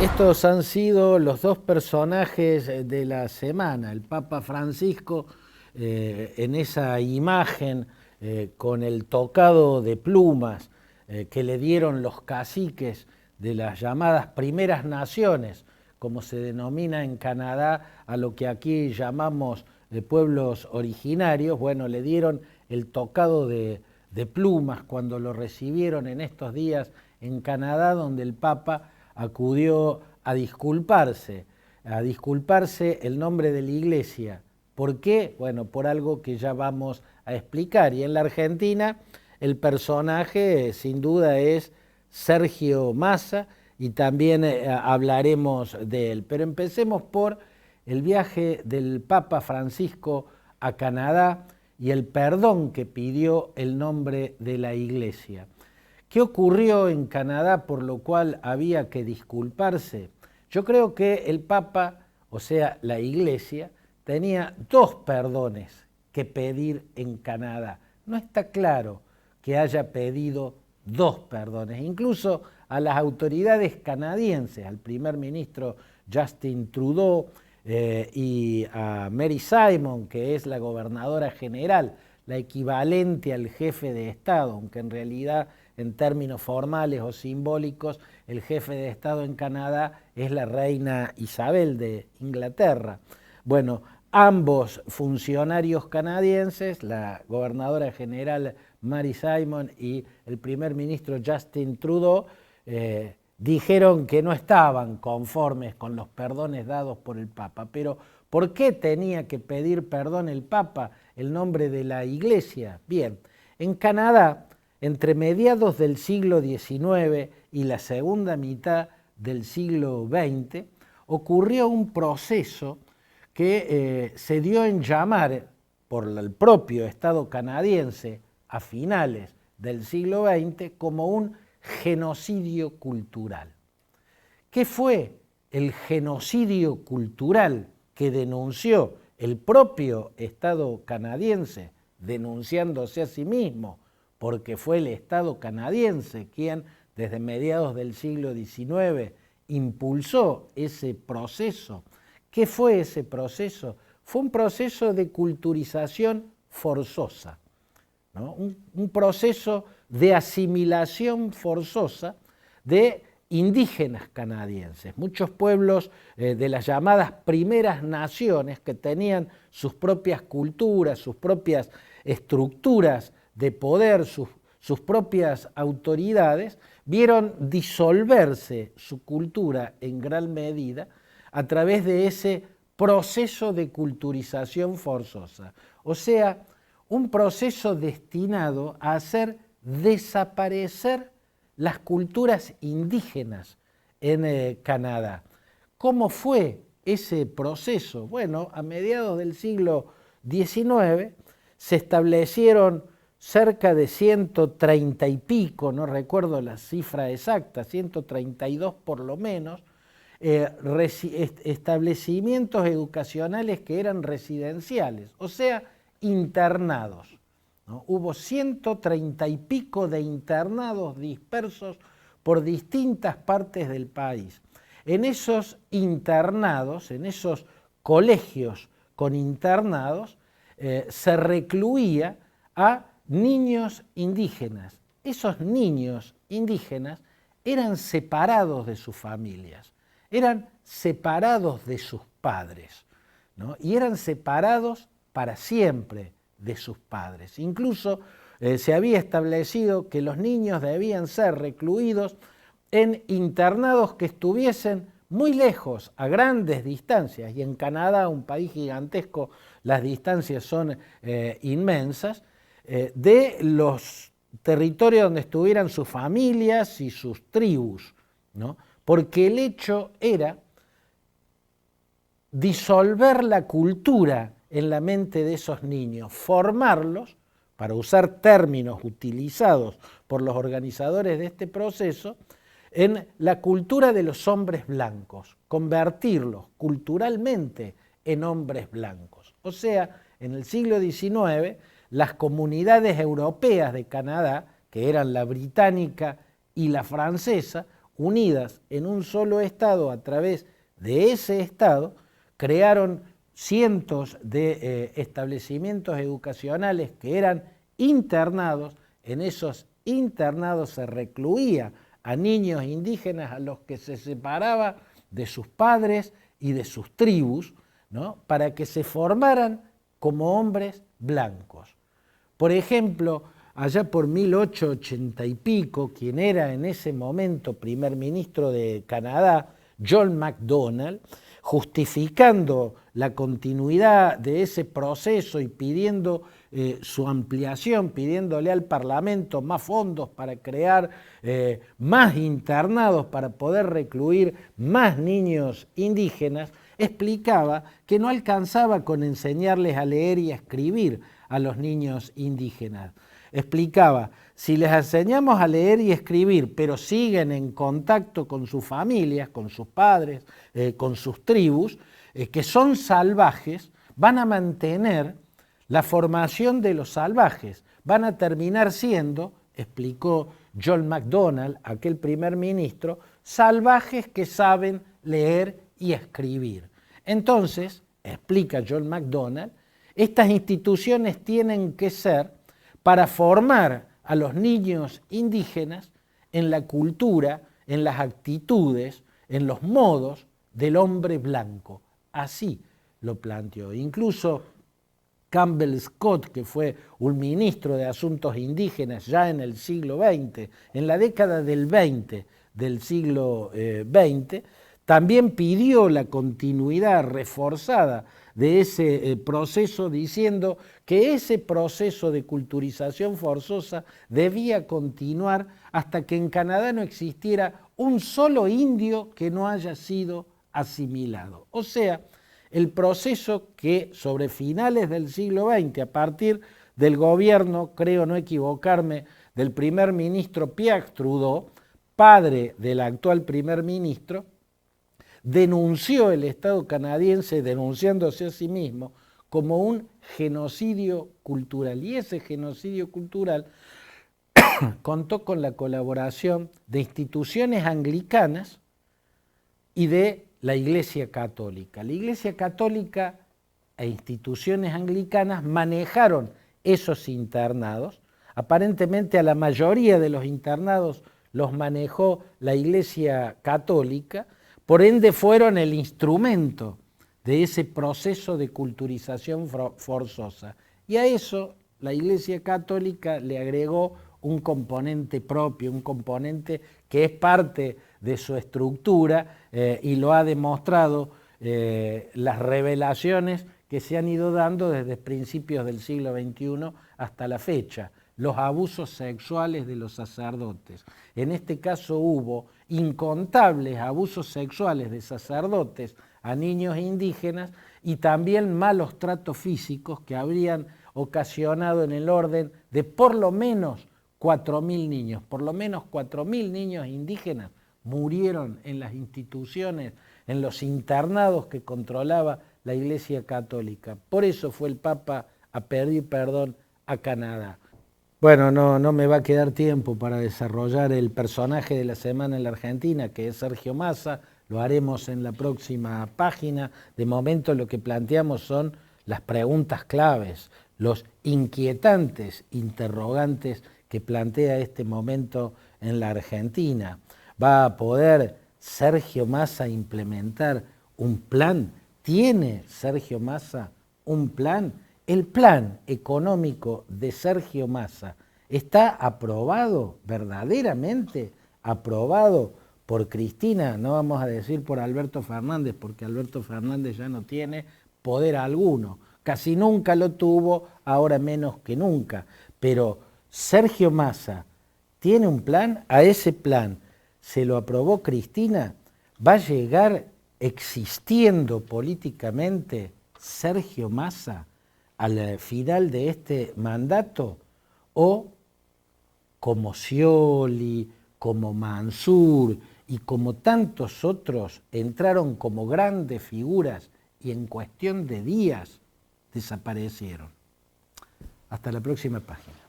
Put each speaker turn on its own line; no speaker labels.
Estos han sido los dos personajes de la semana, el Papa Francisco en esa imagen con el tocado de plumas que le dieron los caciques de las llamadas primeras naciones, como se denomina en Canadá a lo que aquí llamamos pueblos originarios. Bueno, le dieron el tocado de plumas cuando lo recibieron en estos días en Canadá, donde el Papa acudió a disculparse el nombre de la Iglesia. ¿Por qué? Bueno, por algo que ya vamos a explicar. Y en la Argentina el personaje sin duda es Sergio Massa y también hablaremos de él. Pero empecemos por el viaje del Papa Francisco a Canadá y el perdón que pidió el nombre de la Iglesia. ¿Qué ocurrió en Canadá por lo cual había que disculparse? Yo creo que el Papa, o sea, la Iglesia, tenía dos perdones que pedir en Canadá. No está claro que haya pedido dos perdones. Incluso a las autoridades canadienses, al primer ministro Justin Trudeau y a Mary Simon, que es la gobernadora general, la equivalente al jefe de Estado, aunque en realidad en términos formales o simbólicos el jefe de Estado en Canadá es la reina Isabel de Inglaterra. Bueno, ambos funcionarios canadienses, la gobernadora general Mary Simon y el primer ministro Justin Trudeau, dijeron que no estaban conformes con los perdones dados por el Papa. Pero ¿por qué tenía que pedir perdón el Papa en nombre de la Iglesia? Bien, en Canadá, entre mediados del siglo XIX y la segunda mitad del siglo XX, ocurrió un proceso que se dio en llamar por el propio Estado canadiense a finales del siglo XX como un genocidio cultural. ¿Qué fue el genocidio cultural que denunció el propio Estado canadiense, denunciándose a sí mismo, porque fue el Estado canadiense quien desde mediados del siglo XIX impulsó ese proceso? ¿Qué fue ese proceso? Fue un proceso de culturización forzosa, ¿no? Un proceso de asimilación forzosa de indígenas canadienses. Muchos pueblos de las llamadas primeras naciones que tenían sus propias culturas, sus propias estructuras de poder, sus propias autoridades, vieron disolverse su cultura en gran medida a través de ese proceso de culturización forzosa. O sea, un proceso destinado a hacer desaparecer las culturas indígenas en Canadá. ¿Cómo fue ese proceso? Bueno, a mediados del siglo XIX se establecieron cerca de 130 y pico, no recuerdo la cifra exacta, 132 por lo menos, establecimientos educacionales que eran residenciales, o sea, internados, ¿no? Hubo 130 y pico de internados dispersos por distintas partes del país. En esos internados, en esos colegios con internados, se recluía a niños indígenas. Esos niños indígenas eran separados de sus familias, eran separados de sus padres, ¿no? Y eran separados para siempre de sus padres. Incluso se había establecido que los niños debían ser recluidos en internados que estuviesen muy lejos, a grandes distancias, y en Canadá, un país gigantesco, las distancias son inmensas, de los territorios donde estuvieran sus familias y sus tribus, ¿no? Porque el hecho era disolver la cultura en la mente de esos niños, formarlos, para usar términos utilizados por los organizadores de este proceso, en la cultura de los hombres blancos, convertirlos culturalmente en hombres blancos. O sea, en el siglo XIX, las comunidades europeas de Canadá, que eran la británica y la francesa, unidas en un solo Estado, a través de ese Estado, crearon cientos de establecimientos educacionales que eran internados. En esos internados se recluía a niños indígenas a los que se separaba de sus padres y de sus tribus, ¿no?, para que se formaran como hombres blancos. Por ejemplo, allá por 1880 y pico, quien era en ese momento primer ministro de Canadá, John Macdonald, justificando la continuidad de ese proceso y pidiendo su ampliación, pidiéndole al Parlamento más fondos para crear más internados, para poder recluir más niños indígenas, explicaba que no alcanzaba con enseñarles a leer y a escribir a los niños indígenas. Explicaba, si les enseñamos a leer y escribir, pero siguen en contacto con sus familias, con sus padres, con sus tribus, que son salvajes, van a mantener la formación de los salvajes, van a terminar siendo, explicó John Macdonald, aquel primer ministro, salvajes que saben leer y escribir. Entonces, explica John Macdonald, estas instituciones tienen que ser para formar a los niños indígenas en la cultura, en las actitudes, en los modos del hombre blanco. Así lo planteó. Incluso Campbell Scott, que fue un ministro de Asuntos Indígenas ya en el siglo XX, en la década del 20 del siglo XX, también pidió la continuidad reforzada de ese proceso, diciendo que ese proceso de culturización forzosa debía continuar hasta que en Canadá no existiera un solo indio que no haya sido asimilado. O sea, el proceso que sobre finales del siglo XX, a partir del gobierno, creo no equivocarme, del primer ministro Pierre Trudeau, padre del actual primer ministro, denunció el Estado canadiense, denunciándose a sí mismo, como un genocidio cultural. Y ese genocidio cultural contó con la colaboración de instituciones anglicanas y de la Iglesia Católica. La Iglesia Católica e instituciones anglicanas manejaron esos internados. Aparentemente a la mayoría de los internados los manejó la Iglesia Católica, por ende fueron el instrumento de ese proceso de culturización forzosa. Y a eso la Iglesia Católica le agregó un componente propio, un componente que es parte de su estructura y lo ha demostrado las revelaciones que se han ido dando desde principios del siglo XXI hasta la fecha, los abusos sexuales de los sacerdotes. En este caso hubo incontables abusos sexuales de sacerdotes a niños indígenas y también malos tratos físicos que habrían ocasionado en el orden de por lo menos 4.000 niños. Por lo menos 4.000 niños indígenas murieron en las instituciones, en los internados que controlaba la Iglesia Católica. Por eso fue el Papa a pedir perdón a Canadá. Bueno, no me va a quedar tiempo para desarrollar el personaje de la semana en la Argentina, que es Sergio Massa. Lo haremos en la próxima página. De momento lo que planteamos son las preguntas claves, los inquietantes interrogantes que plantea este momento en la Argentina. ¿Va a poder Sergio Massa implementar un plan? ¿Tiene Sergio Massa un plan? ¿El plan económico de Sergio Massa está aprobado, verdaderamente aprobado por Cristina? No vamos a decir por Alberto Fernández, porque Alberto Fernández ya no tiene poder alguno. Casi nunca lo tuvo, ahora menos que nunca. Pero Sergio Massa tiene un plan, a ese plan se lo aprobó Cristina. ¿Va a llegar existiendo políticamente Sergio Massa al final de este mandato? ¿O como Scioli, como Mansur y como tantos otros entraron como grandes figuras y en cuestión de días desaparecieron? Hasta la próxima página.